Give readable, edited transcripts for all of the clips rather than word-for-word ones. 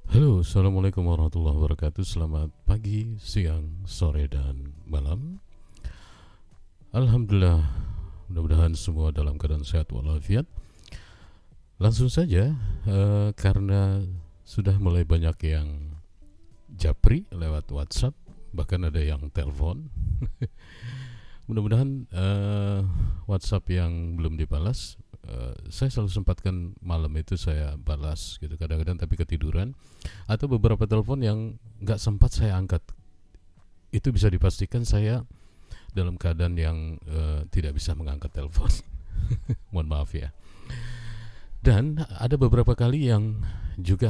Halo, assalamualaikum warahmatullahi wabarakatuh. Selamat pagi, siang, sore, dan malam. Alhamdulillah, mudah-mudahan semua dalam keadaan sehat walafiat. Langsung saja, karena sudah mulai banyak yang japri lewat WhatsApp, bahkan ada yang telepon. Mudah-mudahan WhatsApp yang belum dibalas, saya selalu sempatkan malam itu saya balas gitu, kadang-kadang tapi ketiduran, atau beberapa telepon yang nggak sempat saya angkat. Itu bisa dipastikan saya dalam keadaan yang tidak bisa mengangkat telepon. Mohon maaf ya. Dan ada beberapa kali yang juga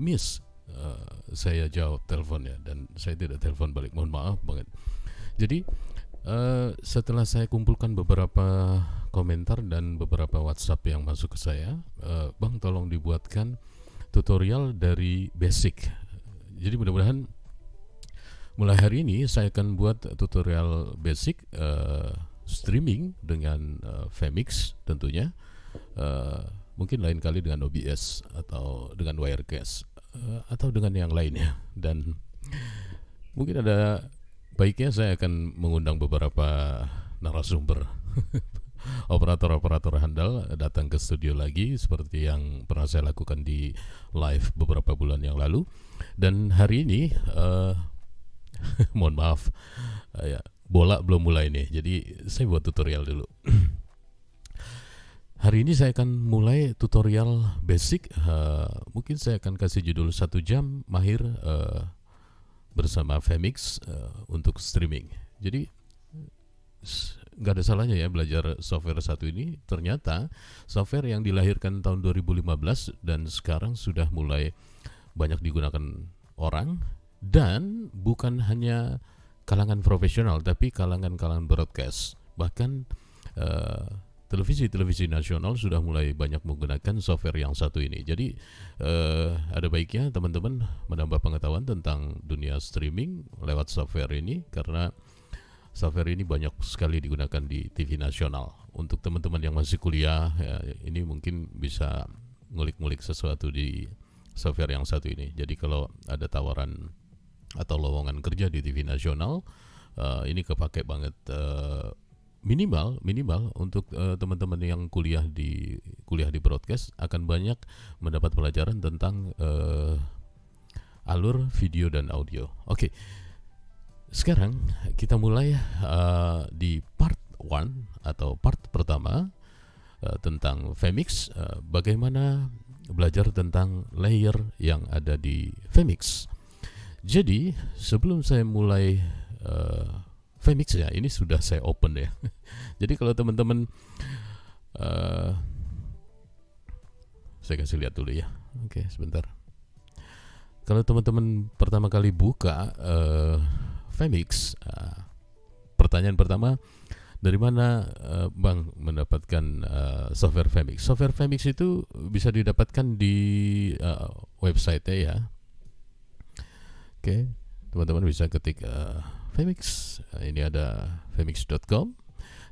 miss, saya jawab teleponnya dan saya tidak telepon balik. Mohon maaf banget. Jadi setelah saya kumpulkan beberapa komentar dan beberapa WhatsApp yang masuk ke saya, Bang tolong dibuatkan tutorial dari basic. Jadi mudah-mudahan mulai hari ini saya akan buat tutorial basic streaming dengan Vmix tentunya. Mungkin lain kali dengan OBS atau dengan Wirecast atau dengan yang lainnya. Dan mungkin ada baiknya saya akan mengundang beberapa narasumber operator-operator handal datang ke studio lagi seperti yang pernah saya lakukan di live beberapa bulan yang lalu. Dan hari ini mohon maaf, ya, bola belum mulai nih, jadi saya buat tutorial dulu. Hari ini saya akan mulai tutorial basic. Mungkin saya akan kasih judul 1 jam mahir bersama Vmix untuk streaming. Jadi nggak ada salahnya ya belajar software satu ini. Ternyata software yang dilahirkan tahun 2015 dan sekarang sudah mulai banyak digunakan orang, dan bukan hanya kalangan profesional tapi kalangan-kalangan broadcast. Bahkan televisi-televisi nasional sudah mulai banyak menggunakan software yang satu ini. Jadi ada baiknya teman-teman menambah pengetahuan tentang dunia streaming lewat software ini, karena software ini banyak sekali digunakan di TV nasional. Untuk teman-teman yang masih kuliah, ya, ini mungkin bisa ngulik-ngulik sesuatu di software yang satu ini. Jadi kalau ada tawaran atau lowongan kerja di TV nasional, ini kepake banget. Minimal untuk teman-teman yang kuliah di broadcast akan banyak mendapat pelajaran tentang alur video dan audio. Oke. Sekarang kita mulai di part 1 atau part pertama tentang Vmix, bagaimana belajar tentang layer yang ada di Vmix. Jadi sebelum saya mulai Vmix ya, ini sudah saya open ya. Jadi kalau teman-teman, saya kasih lihat dulu ya. Oke, sebentar. Kalau teman-teman pertama kali buka Vmix, pertanyaan pertama, dari mana Bang mendapatkan software Vmix? Software Vmix itu bisa didapatkan di website-nya ya. Oke, teman-teman bisa ketik Vmix. Ini ada vmix.com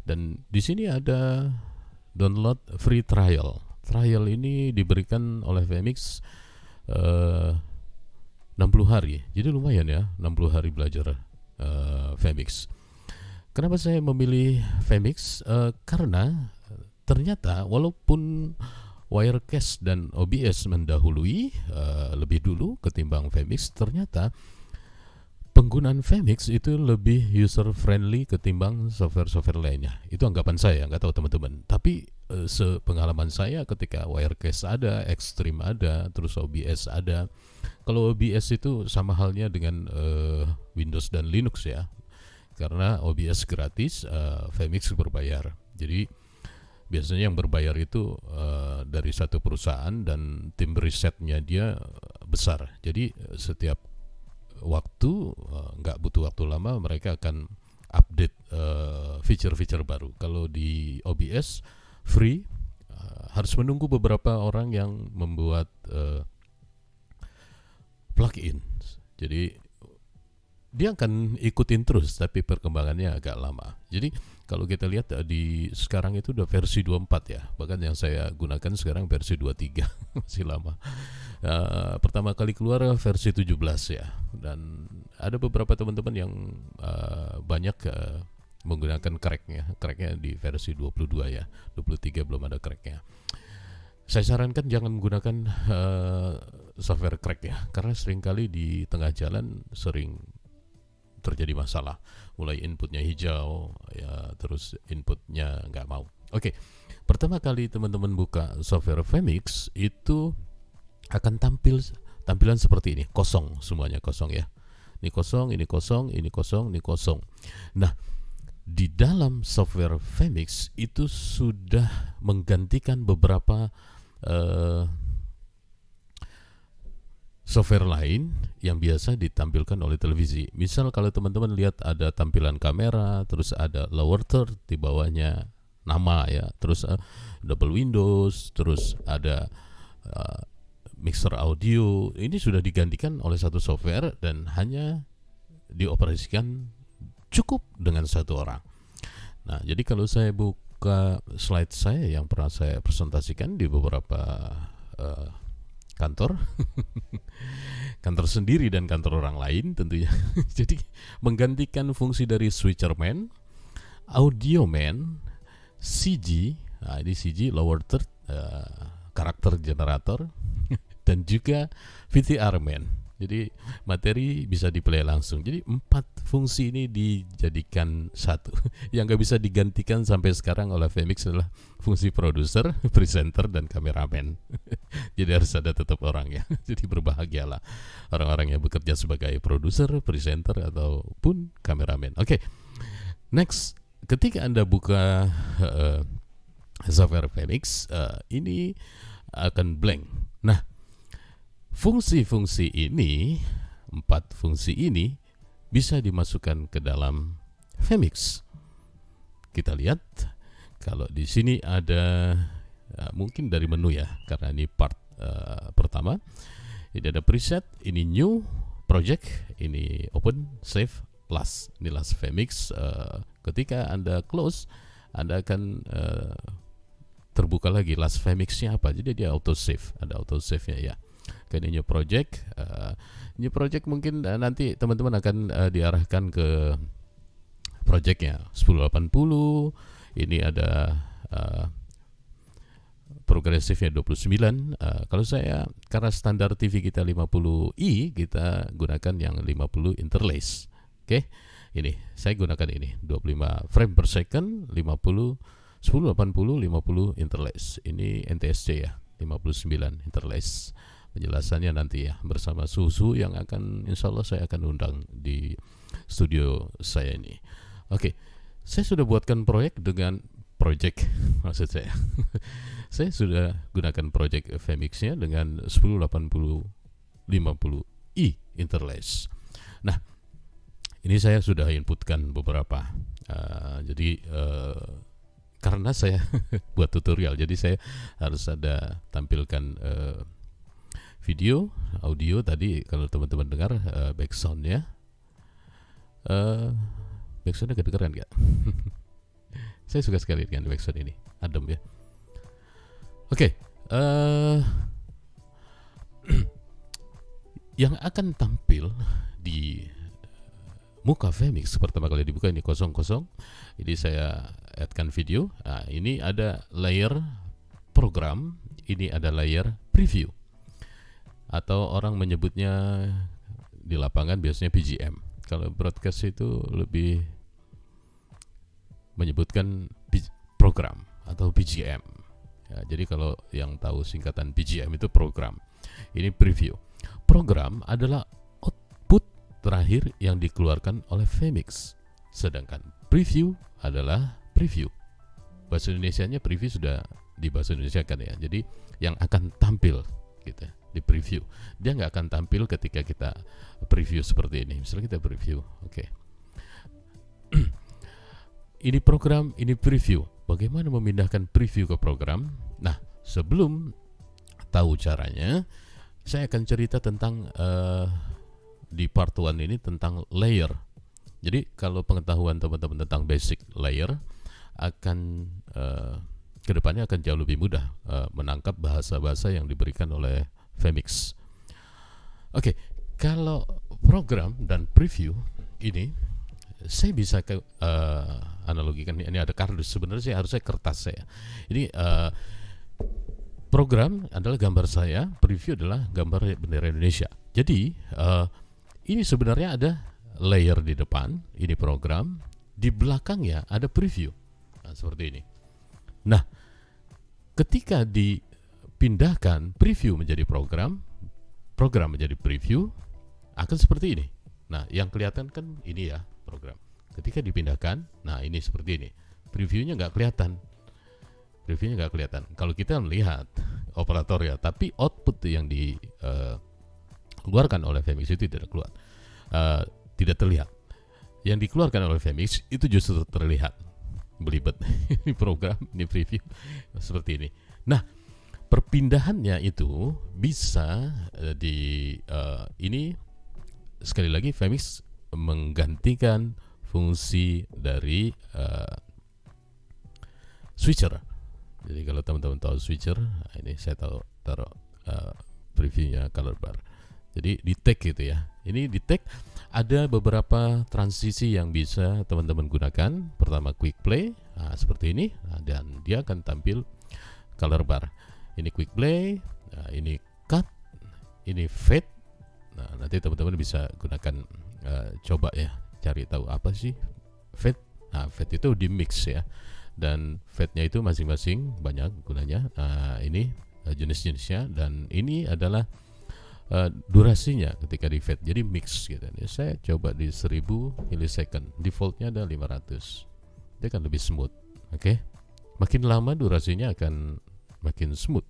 dan di sini ada download free trial. Trial ini diberikan oleh Vmix 60 hari. Jadi lumayan ya, 60 hari belajar Vmix. Kenapa saya memilih Vmix? Karena ternyata walaupun Wirecast dan OBS mendahului lebih dulu ketimbang Vmix, ternyata penggunaan Vmix itu lebih user friendly ketimbang software-software lainnya. Itu anggapan saya, nggak tahu teman-teman. Tapi sepengalaman saya ketika Wirecast ada, Extreme ada, terus OBS ada. Kalau OBS itu sama halnya dengan Windows dan Linux ya. Karena OBS gratis, Vmix berbayar. Jadi biasanya yang berbayar itu dari satu perusahaan dan tim risetnya dia besar. Jadi setiap waktu, nggak butuh waktu lama, mereka akan update feature-feature baru. Kalau di OBS free, harus menunggu beberapa orang yang membuat plugin. Jadi dia akan ikutin terus, tapi perkembangannya agak lama. Jadi kalau kita lihat di sekarang itu udah versi 24 ya, bahkan yang saya gunakan sekarang versi 23 masih lama. Pertama kali keluar versi 17 ya, dan ada beberapa teman-teman yang banyak menggunakan cracknya di versi 22 ya, 23 belum ada cracknya. Saya sarankan jangan menggunakan software crack ya, karena seringkali di tengah jalan sering terjadi masalah, mulai inputnya hijau ya, terus inputnya nggak mau. Oke, pertama kali teman-teman buka software Vmix itu akan tampilan seperti ini, kosong, semuanya kosong ya. Ini kosong, ini kosong, ini kosong, ini kosong. Nah, di dalam software Vmix itu sudah menggantikan beberapa software lain yang biasa ditampilkan oleh televisi. Misal kalau teman-teman lihat ada tampilan kamera, terus ada lower third, di bawahnya nama ya, terus double windows, terus ada mixer audio, ini sudah digantikan oleh satu software dan hanya dioperasikan cukup dengan satu orang. Nah, jadi kalau saya buka slide saya yang pernah saya presentasikan di beberapa kantor kantor sendiri dan kantor orang lain tentunya. Jadi menggantikan fungsi dari switcherman, audioman, CG, nah ini CG lower third, karakter generator, dan juga VTR man. Jadi materi bisa di-play langsung. Jadi 4 fungsi ini dijadikan satu. Yang gak bisa digantikan sampai sekarang oleh Vmix adalah fungsi produser, presenter, dan kameramen. Jadi harus ada tetap orang ya. Jadi berbahagialah orang-orang yang bekerja sebagai produser, presenter, ataupun kameramen. Oke, next. Ketika Anda buka software Vmix, ini akan blank. Nah, fungsi-fungsi ini, 4 fungsi ini bisa dimasukkan ke dalam Vmix. Kita lihat kalau di sini ada mungkin dari menu ya, karena ini part pertama. Ini ada preset, ini new project, ini open, save, last. Ini last Vmix. Ketika Anda close, Anda akan terbuka lagi last Vmix-nya apa. Jadi dia auto save, ada auto save-nya ya. Ini new project, mungkin nanti teman-teman akan diarahkan ke projectnya 1080. Ini ada progresifnya 29. Kalau saya, karena standar TV kita 50i, kita gunakan yang 50 interlace. Oke, ini saya gunakan ini 25 frame per second, 50 1080 50 interlace. Ini NTSC ya, 59 interlace. Penjelasannya nanti ya bersama Susu yang akan, insya Allah saya akan undang di studio saya ini. Oke, saya sudah buatkan proyek dengan project maksud saya. Saya sudah gunakan project Vmix-nya dengan 1080 50i interlace. Nah, ini saya sudah inputkan beberapa. Jadi karena saya buat tutorial, jadi saya harus ada tampilkan video, audio tadi kalau teman-teman dengar backsound-nya. Backsound-nya kedengeran nggak? Saya suka sekali dengan backsound ini, adem ya. Oke, yang akan tampil di muka Vmix pertama kali dibuka ini kosong-kosong. Ini saya add-kan video. Nah, ini ada layer program, ini ada layer preview, atau orang menyebutnya di lapangan biasanya PGM. Kalau broadcast itu lebih menyebutkan program atau PGM ya, jadi kalau yang tahu singkatan PGM itu program, ini preview. Program adalah output terakhir yang dikeluarkan oleh Vmix, sedangkan preview adalah preview. Bahasa Indonesianya preview sudah di bahasa Indonesia kan ya, jadi yang akan tampil gitu di preview. Dia nggak akan tampil ketika kita preview seperti ini. Misalnya kita preview, oke. Ini program, ini preview. Bagaimana memindahkan preview ke program? Nah, sebelum tahu caranya, saya akan cerita tentang di part 1 ini tentang layer. Jadi kalau pengetahuan teman-teman tentang basic layer akan kedepannya akan jauh lebih mudah menangkap bahasa-bahasa yang diberikan oleh Femix. Oke, kalau program dan preview ini saya bisa analogikan, ini ada kardus, sebenarnya harusnya kertas saya. Ini program adalah gambar saya, preview adalah gambar bendera Indonesia. Jadi ini sebenarnya ada layer di depan, ini program, di belakangnya ada preview. Nah, seperti ini. Nah, ketika dipindahkan preview menjadi program, program menjadi preview, akan seperti ini. Nah, yang kelihatan kan ini ya, program. Ketika dipindahkan, nah ini seperti ini. Previewnya nggak kelihatan. Previewnya nggak kelihatan. Kalau kita melihat operator ya, tapi output yang dikeluarkan oleh Femix itu tidak keluar, tidak terlihat. Yang dikeluarkan oleh Femix itu justru terlihat. Belibet. Ini program, ini preview, seperti ini. Nah, perpindahannya itu bisa ini sekali lagi Femix menggantikan fungsi dari switcher. Jadi kalau teman-teman tahu switcher, ini saya taruh previewnya color bar. Jadi di tag gitu ya. Ini di tag ada beberapa transisi yang bisa teman-teman gunakan. Pertama quick play, nah, seperti ini, nah, dan dia akan tampil color bar. Ini quick play, nah, ini cut, ini fade. Nah, nanti teman-teman bisa gunakan, coba ya, cari tahu apa sih fade. Nah, fade itu di mix ya, dan fade-nya itu masing-masing banyak gunanya. Nah, ini jenis-jenisnya, dan ini adalah durasinya ketika di fade, jadi mix gitu. Ini saya coba di 1000 milisecond, defaultnya ada 500, dia akan lebih smooth. Oke, makin lama durasinya akan makin smooth.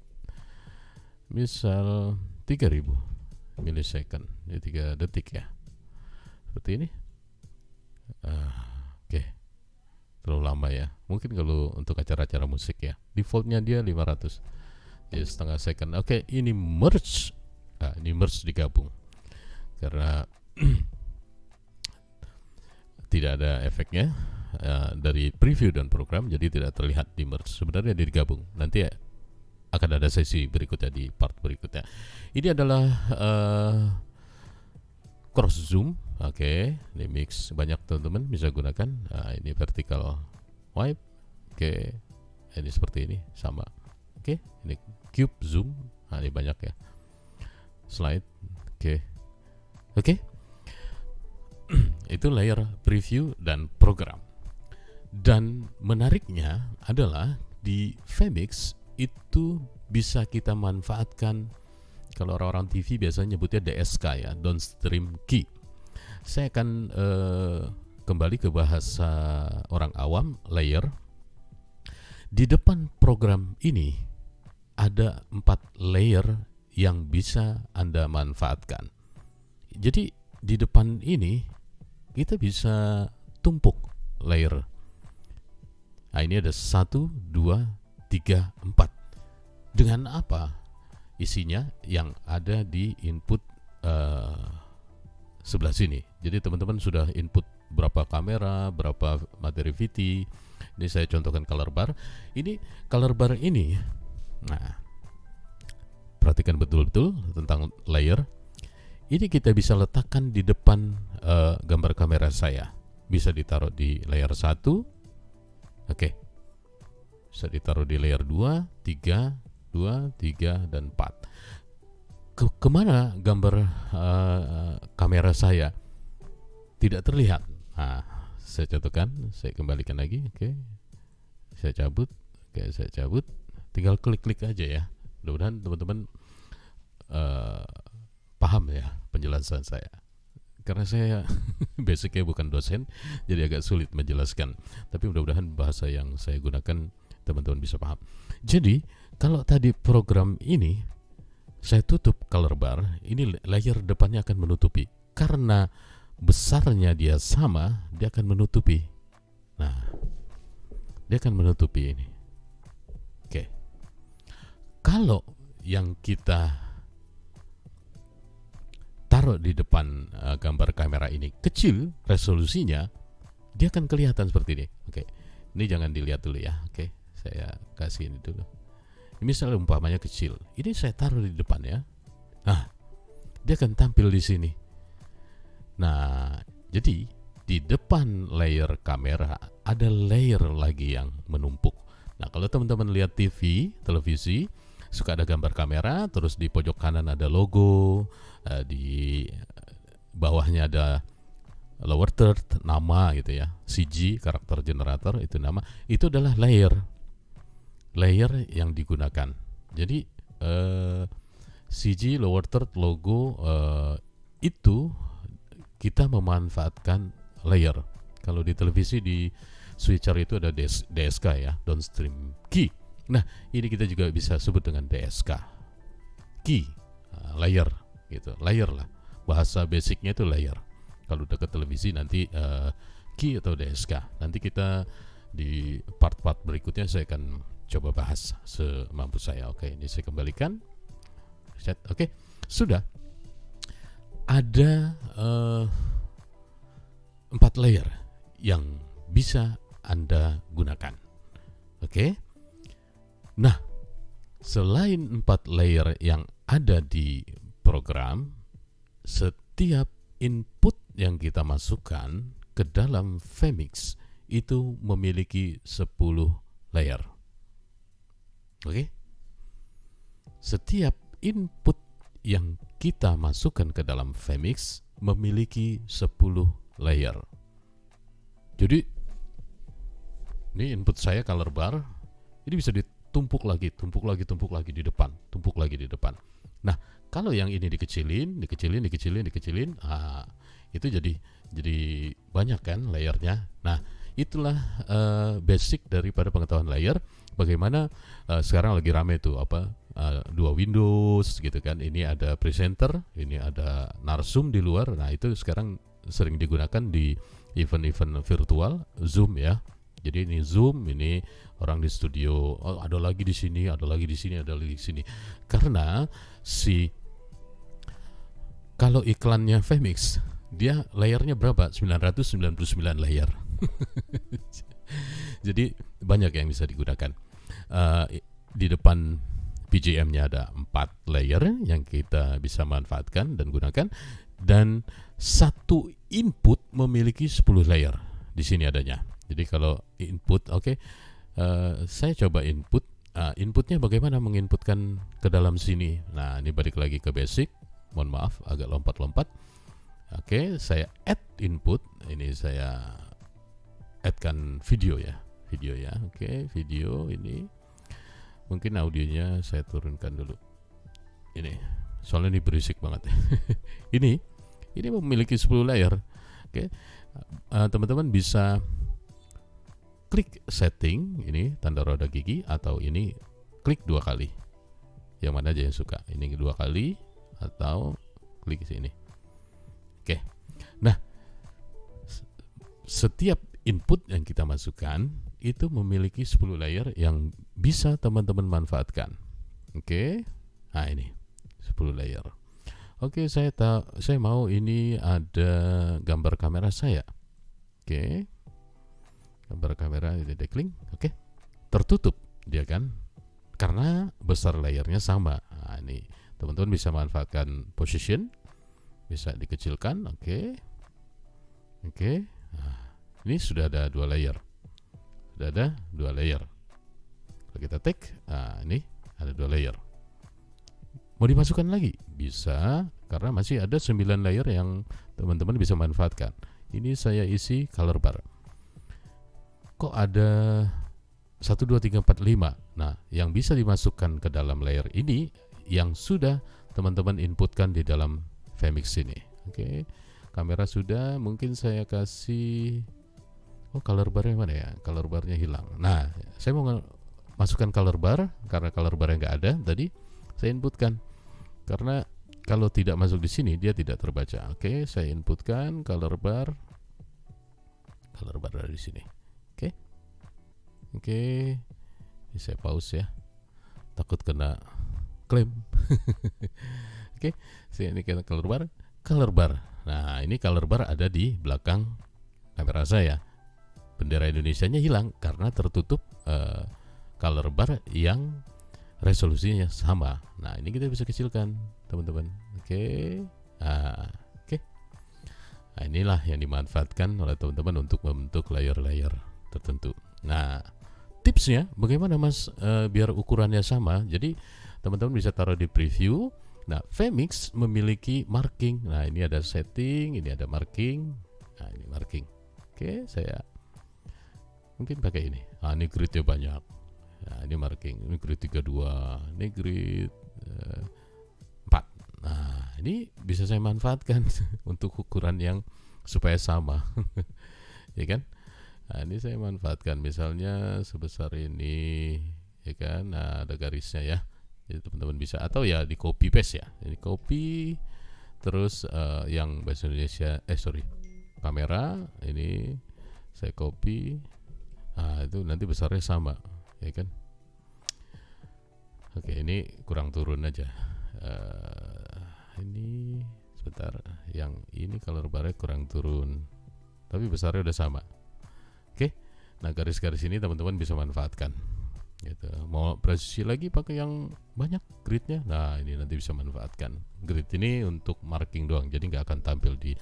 Misal 3000 milisecond, ini 3 detik ya, seperti ini. Oke, terlalu lama ya. Mungkin kalau untuk acara-acara musik ya, defaultnya dia 500, jadi setengah second. Oke, ini merge. Nah, ini merge digabung karena tidak ada efeknya dari preview dan program, jadi tidak terlihat di merge. Sebenarnya digabung. Nanti akan ada sesi berikutnya di part berikutnya. Ini adalah cross zoom. Oke, ini mix, banyak teman-teman bisa gunakan. Nah, ini vertical wipe. Oke, ini seperti ini sama. Oke, ini cube zoom. Nah, ini banyak ya. Slide. Oke. Itu layer preview dan program. Dan menariknya adalah di Femix itu bisa kita manfaatkan, kalau orang-orang TV biasanya nyebutnya DSK ya, downstream key. Saya akan kembali ke bahasa orang awam, layer. Di depan program ini ada 4 layer yang bisa Anda manfaatkan. Jadi di depan ini kita bisa tumpuk layer. Nah, ini ada 1, 2, 3, 4. Dengan apa isinya yang ada di input sebelah sini. Jadi teman-teman sudah input berapa kamera, berapa materi VT. Ini saya contohkan color bar. Ini color bar ini. Nah, perhatikan betul-betul tentang layer. Ini kita bisa letakkan di depan gambar kamera saya. Bisa ditaruh di layer 1. Oke. Bisa ditaruh di layer 2, 3, 2, 3, dan 4. Kemana gambar kamera saya tidak terlihat? Nah, saya contohkan, saya kembalikan lagi. Oke. Saya cabut. Oke, saya cabut. Tinggal klik-klik aja ya. Mudah-mudahan teman-teman paham ya penjelasan saya, karena saya basicnya bukan dosen, jadi agak sulit menjelaskan, tapi mudah-mudahan bahasa yang saya gunakan teman-teman bisa paham. Jadi kalau tadi program ini saya tutup color bar, ini layer depannya akan menutupi, karena besarnya dia sama, dia akan menutupi. Nah, dia akan menutupi ini. Oke. Kalau yang kita taruh taruh di depan gambar kamera ini kecil resolusinya, dia akan kelihatan seperti ini. Oke, ini jangan dilihat dulu ya. Oke, saya kasih ini dulu. Ini misalnya umpamanya kecil, ini saya taruh di depan ya. Nah, dia akan tampil di sini. Nah, jadi di depan layer kamera ada layer lagi yang menumpuk. Nah, kalau teman-teman lihat televisi, suka ada gambar kamera, terus di pojok kanan ada logo, di bawahnya ada lower third, nama gitu ya, CG, karakter generator, itu nama. Itu adalah layer yang digunakan. Jadi CG, lower third, logo, itu kita memanfaatkan layer. Kalau di televisi di switcher itu ada DSK ya, downstream key. Nah, ini kita juga bisa sebut dengan DSK key, layer gitu. Layer lah, bahasa basicnya itu layer. Kalau dekat televisi nanti key atau DSK. Nanti kita di part-part berikutnya saya akan coba bahas semampu saya. Oke, ini saya kembalikan. Oke, sudah ada 4 layer yang bisa Anda gunakan. Oke. Nah, selain 4 layer yang ada di program, setiap input yang kita masukkan ke dalam Vmix itu memiliki 10 layer. Oke? Setiap input yang kita masukkan ke dalam Vmix memiliki 10 layer. Jadi ini input saya color bar, ini bisa ditumpuk lagi di depan, Nah, kalau yang ini dikecilin, itu jadi banyak kan layernya. Nah, itulah basic daripada pengetahuan layer. Bagaimana sekarang lagi rame tuh dua Windows gitu kan. Ini ada presenter, ini ada narsum di luar. Nah, itu sekarang sering digunakan di event-event virtual, Zoom ya. Jadi ini Zoom, ini orang di studio, ada lagi di sini, ada lagi di sini. Karena kalau iklannya Vmix, dia layernya berapa? 999 layer. Jadi banyak yang bisa digunakan. Di depan PJM-nya ada 4 layer yang kita bisa manfaatkan dan gunakan, dan satu input memiliki 10 layer. Di sini adanya. Jadi kalau input, saya coba input. Inputnya bagaimana menginputkan ke dalam sini. Nah, ini balik lagi ke basic. Mohon maaf, agak lompat-lompat. Saya add input. Ini saya add-kan video ya. Video ini. Mungkin audionya saya turunkan dulu. Ini, soalnya ini berisik banget. Ini memiliki 10 layer. Teman-teman bisa klik setting, ini tanda roda gigi, atau ini klik 2 kali. Yang mana aja yang suka. Ini 2 kali atau klik sini. Nah, setiap input yang kita masukkan itu memiliki 10 layer yang bisa teman-teman manfaatkan. Nah ini 10 layer. Saya mau ini ada gambar kamera saya. Gambar kamera ini dekling. Tertutup dia kan, karena besar layernya sama. Nah, ini teman-teman bisa manfaatkan position, bisa dikecilkan. Nah, ini sudah ada 2 layer. Kalau kita take, ini ada 2 layer. Mau dimasukkan lagi? Bisa, karena masih ada 9 layer yang teman-teman bisa manfaatkan. Ini saya isi color bar. Kok ada 1, 2, 3, 4, 5. Nah, yang bisa dimasukkan ke dalam layer ini yang sudah teman-teman inputkan di dalam Vmix ini. Kamera sudah, mungkin saya kasih color barnya mana ya? Color barnya hilang. Nah, saya mau masukkan color bar, karena color bar yang nggak ada tadi saya inputkan. Karena kalau tidak masuk di sini dia tidak terbaca. Saya inputkan color bar dari sini. Ini saya pause ya, takut kena klaim. Saya ini kena color bar. color bar. Nah, ini color bar ada di belakang kamera saya. Bendera Indonesianya hilang karena tertutup color bar yang resolusinya sama. Nah, ini kita bisa kecilkan, teman-teman. Oke. Oke. Nah, inilah yang dimanfaatkan oleh teman-teman untuk membentuk layer-layer tertentu. Nah, tipsnya bagaimana Mas biar ukurannya sama? Jadi teman-teman bisa taruh di preview. Nah, Vmix memiliki marking. Nah, ini ada setting, ini ada marking. Nah, ini marking. Oke, saya mungkin pakai ini. Ini gridnya banyak. Nah, ini marking. Ini grid 32, ini grid 4. Nah, ini bisa saya manfaatkan untuk ukuran yang supaya sama. Ya kan? Nah, ini saya manfaatkan misalnya sebesar ini, ya kan? Nah, ada garisnya ya. Jadi teman-teman bisa, atau ya di copy paste ya. Ini copy, terus yang bahasa Indonesia, kamera, ini saya copy. Nah, itu nanti besarnya sama, ya kan? Oke, ini kurang turun aja. Ini sebentar, yang ini color bar-nya kurang turun, tapi besarnya udah sama. Oke, nah garis-garis ini teman-teman bisa manfaatkan. Gitu. Mau presisi lagi pakai yang banyak gridnya, nah ini nanti bisa manfaatkan. Grid ini untuk marking doang, jadi nggak akan tampil di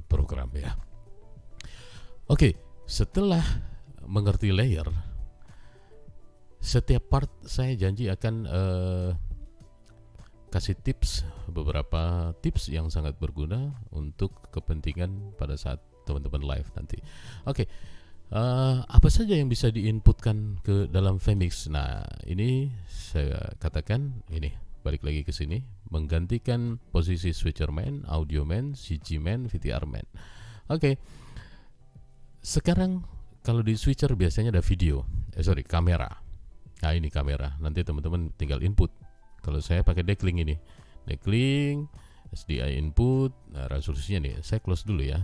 program ya. Oke, setelah mengerti layer, setiap part saya janji akan kasih tips, beberapa tips yang sangat berguna untuk kepentingan pada saat teman-teman live nanti. Oke. Apa saja yang bisa diinputkan ke dalam Vmix? Nah, ini saya katakan, ini balik lagi ke sini, menggantikan posisi switcher man, audio man, CG man, VTR man. Oke. Sekarang kalau di switcher biasanya ada video, kamera. Nah, ini kamera. Nanti teman-teman tinggal input. Kalau saya pakai decklink ini, decklink, SDI input. Nah, resolusinya nih, saya close dulu ya.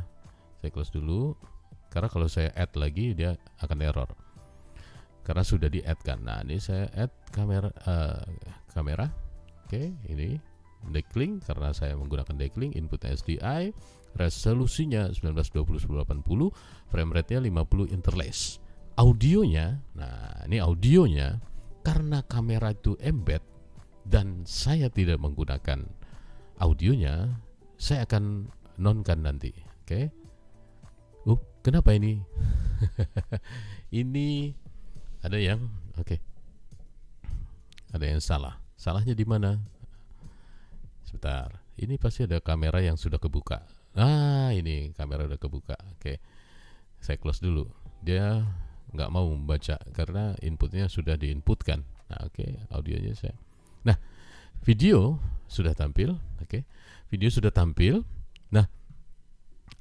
Saya close dulu. Karena kalau saya add lagi dia akan error. Karena sudah di-add kan. Nah, ini saya add kamera. Oke, ini decklink karena saya menggunakan decklink, input SDI, resolusinya 1920x1080, frame rate-nya 50 interlace. Audionya, nah ini audionya karena kamera itu embed dan saya tidak menggunakan audionya, saya akan nonkan nanti. Oke. Kenapa ini? Ini ada yang ada yang salah. Salahnya di mana? Sebentar. Ini pasti ada kamera yang sudah kebuka. Nah, ini kamera udah kebuka. Oke. Saya close dulu. Dia nggak mau membaca karena inputnya sudah diinputkan. Nah, audionya saya. Nah, video sudah tampil. Video sudah tampil. Nah,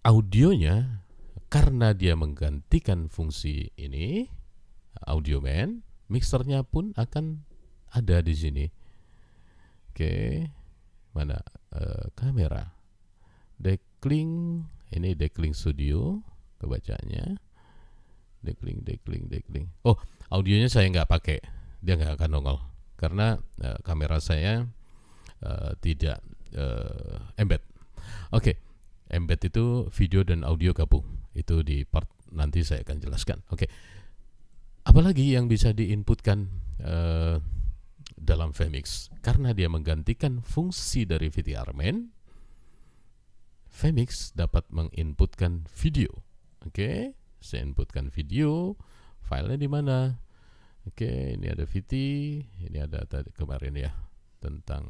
audionya karena dia menggantikan fungsi ini, audio man, mixernya pun akan ada di sini. Mana kamera, decklink, ini decklink studio, kebacanya, decklink. Oh, audionya saya nggak pakai, dia nggak akan nongol karena kamera saya tidak embed. Embed itu video dan audio gabung. Itu di part nanti saya akan jelaskan. Apalagi yang bisa diinputkan dalam Vmix? Karena dia menggantikan fungsi dari VTR man, Vmix dapat menginputkan video. Saya inputkan video, filenya di mana? Ini ada VT, ini ada tadi kemarin ya tentang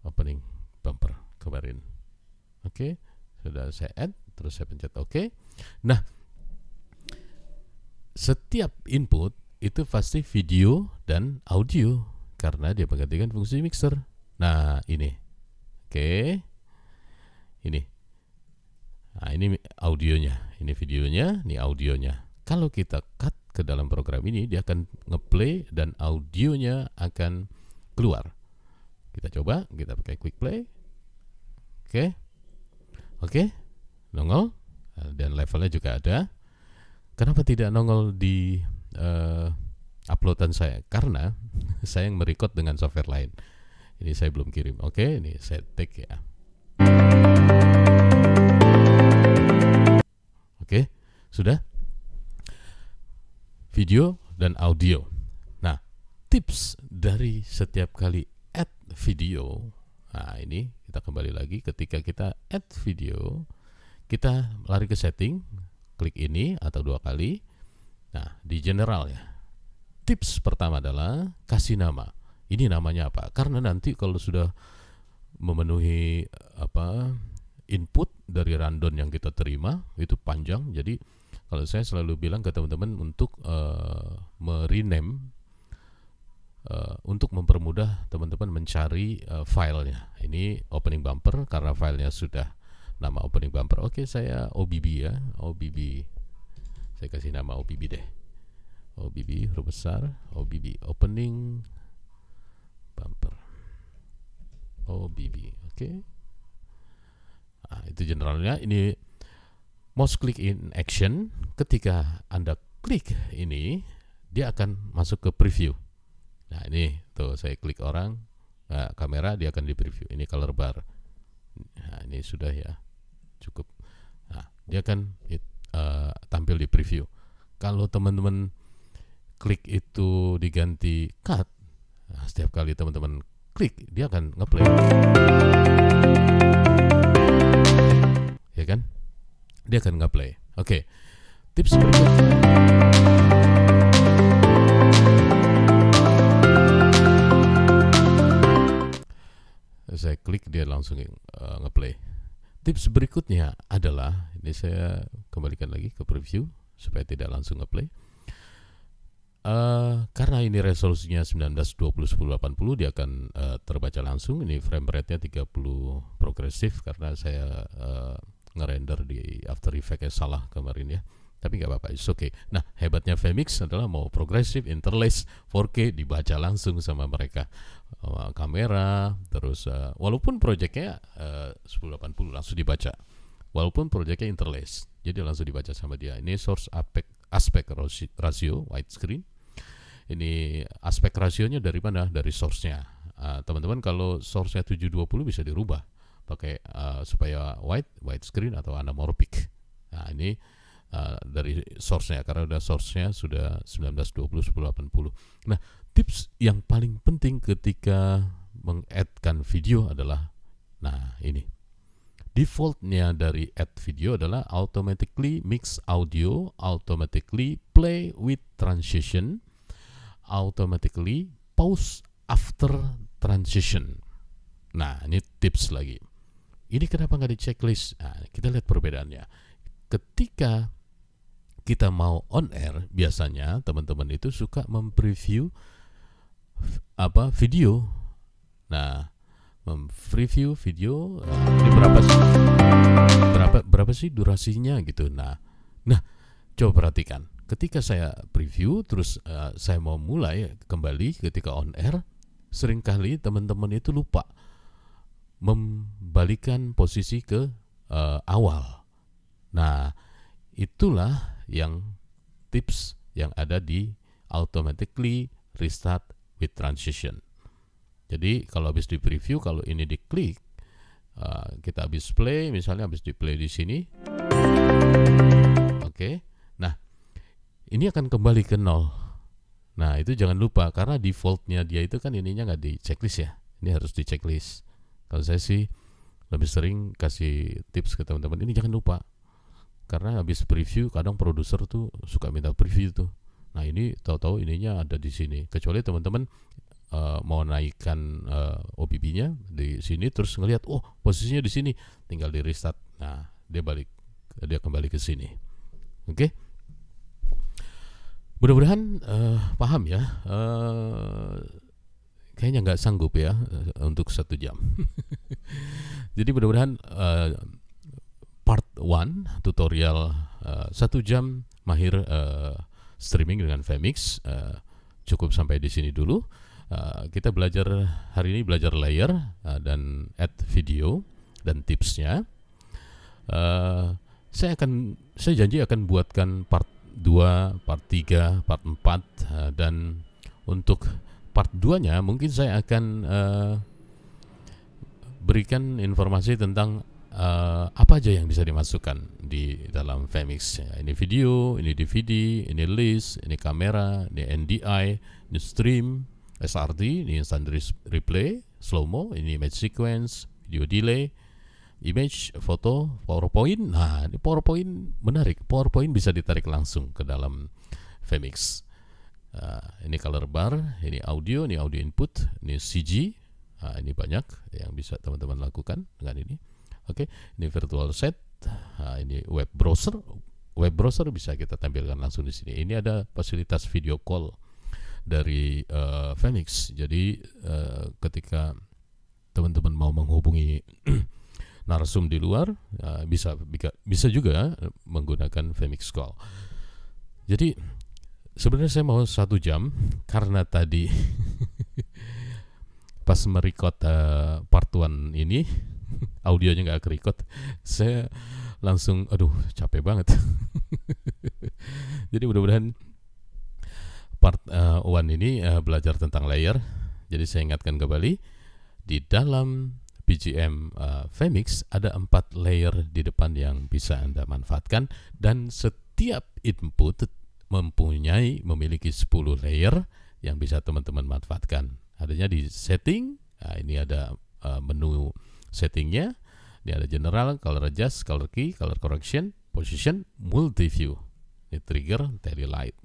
opening bumper kemarin. Sudah saya add, terus saya pencet OK. Nah, setiap input itu pasti video dan audio karena dia menggantikan fungsi mixer. Nah, ini. Ini. Nah, ini audionya, ini videonya, ini audionya. Kalau kita cut ke dalam program ini, dia akan ngeplay dan audionya akan keluar. Kita coba, kita pakai quick play. Nongol dan levelnya juga ada. Kenapa tidak nongol di uploadan saya? Karena saya yang merecord dengan software lain. Ini saya belum kirim. Oke, ini saya tag ya. Oke, sudah. Video dan audio. Nah, tips dari setiap kali add video. Nah, ini kita kembali lagi ketika kita add video, kita lari ke setting, klik ini atau 2 kali. Nah, di general ya. Tips pertama adalah kasih nama. Ini namanya apa? Karena nanti kalau sudah memenuhi input dari rundown yang kita terima itu panjang. Jadi kalau saya selalu bilang ke teman-teman untuk merename untuk mempermudah teman-teman mencari filenya. Ini opening bumper karena filenya sudah nama opening bumper. Oke, saya OBB ya, OBB. Saya kasih nama OBB deh. OBB huruf besar, OBB opening bumper. OBB, oke. Nah, itu generalnya. Ini mouse click in action. Ketika Anda klik ini, dia akan masuk ke preview. Nah, ini tuh saya klik orang, kamera, dia akan di preview. Ini color bar. Nah, ini sudah ya, cukup. Nah, dia akan tampil di preview. Kalau teman-teman klik itu diganti cut, nah, setiap kali teman-teman klik, dia akan ngeplay. Ya kan? Dia akan ngeplay. Oke. Tips berikutnya. Saya klik, dia langsung ngeplay. Tips berikutnya adalah, ini saya kembalikan lagi ke preview supaya tidak langsung ngeplay. Karena ini resolusinya 1920x1080, dia akan terbaca langsung. Ini frame rate-nya 30 progresif karena saya ngerender di After Effects salah kemarin ya. Tapi nggak apa-apa, it's okay. Nah, hebatnya Vmix adalah mau progresif, interlace, 4K dibaca langsung sama mereka. Kamera, terus walaupun proyeknya 1080 langsung dibaca. Walaupun proyeknya interlace, jadi langsung dibaca sama dia. Ini source aspect ratio widescreen. Ini aspek rasionya dari mana? Dari source-nya. Teman-teman kalau source-nya 720 bisa dirubah pakai supaya widescreen atau anamorphic. Nah, ini dari source-nya, karena udah source-nya sudah 1920x1080. Nah, tips yang paling penting ketika meng-add-kan video adalah, nah ini. Default-nya dari add video adalah automatically mix audio, automatically play with transition, automatically pause after transition. Nah, ini tips lagi. Ini kenapa nggak di checklist? Nah, kita lihat perbedaannya. Ketika kita mau on air, biasanya teman-teman itu suka mempreview video. Nah, mempreview video ini berapa sih durasinya gitu. Nah, coba perhatikan. Ketika saya preview terus saya mau mulai kembali ketika on air, seringkali teman-teman itu lupa membalikan posisi ke awal. Nah, itulah yang tips yang ada di automatically restart with transition. Jadi kalau habis di preview, kalau ini diklik, kita habis play, misalnya habis di play di sini, oke. Nah, ini akan kembali ke 0. Nah, itu jangan lupa karena defaultnya dia itu kan ininya nggak di checklist ya. Ini harus di checklist. Kalau saya sih lebih sering kasih tips ke teman-teman, ini jangan lupa. Karena habis preview kadang produser tuh suka minta preview tuh. Nah, ini tahu-tahu ininya ada di sini. Kecuali teman-teman mau naikkan OBB-nya di sini terus ngelihat posisinya di sini, tinggal di restart. Nah, dia kembali ke sini. Oke. Mudah-mudahan paham ya. Kayaknya nggak sanggup ya untuk 1 jam. Jadi mudah-mudahan part 1 tutorial 1 jam mahir streaming dengan Vmix cukup sampai di sini dulu. Kita belajar hari ini layer dan add video dan tipsnya. Saya janji akan buatkan part 2, part 3, part 4 dan untuk part 2-nya mungkin saya akan berikan informasi tentang apa aja yang bisa dimasukkan di dalam Vmix. Ya, ini video, ini DVD, ini list, ini kamera, ini NDI, ini stream, SRT, ini instant replay, slow-mo, ini image sequence, video delay, image, foto, PowerPoint. Nah, ini PowerPoint menarik. PowerPoint bisa ditarik langsung ke dalam Vmix. Ini color bar, ini audio input, ini CG. Ini banyak yang bisa teman-teman lakukan dengan ini. Oke, ini virtual set. Ini web browser. Web browser bisa kita tampilkan langsung di sini. Ini ada fasilitas video call dari Vmix. Jadi ketika teman-teman mau menghubungi narsum di luar, bisa juga menggunakan Vmix call. Jadi sebenarnya saya mau 1 jam karena tadi pas merecord part 1 ini audionya nggak kerecord, saya langsung aduh capek banget. Jadi mudah-mudahan part 1 ini belajar tentang layer. Jadi saya ingatkan kembali, di dalam PGM Vmix ada 4 layer di depan yang bisa Anda manfaatkan, dan setiap input memiliki 10 layer yang bisa teman-teman manfaatkan. Adanya di setting. Ini ada menu settingnya. Ini ada general, color adjust, color key, color correction, position, multi view. Ini trigger, tele light.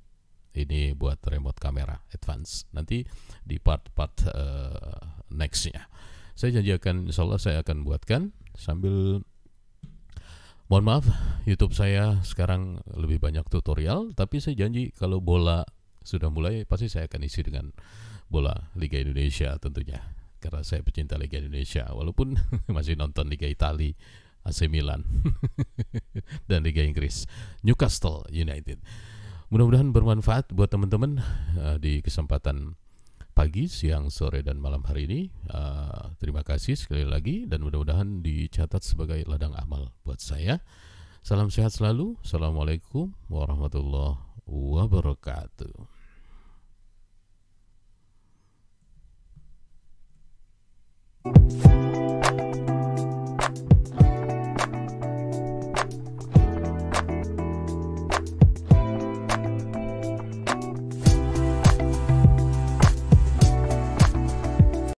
Ini buat remote kamera advance. Nanti di part-part nextnya saya janji insya Allah saya akan buatkan sambil. Mohon maaf, YouTube saya sekarang lebih banyak tutorial, tapi saya janji kalau bola sudah mulai pasti saya akan isi dengan bola Liga Indonesia tentunya, karena saya pecinta Liga Indonesia, walaupun masih nonton Liga Italia, AC Milan dan Liga Inggris, Newcastle United. Mudah-mudahan bermanfaat buat teman-teman di kesempatan pagi, siang, sore, dan malam hari ini. Terima kasih sekali lagi, dan mudah-mudahan dicatat sebagai ladang amal buat saya. Salam sehat selalu. Assalamualaikum warahmatullahi wabarakatuh.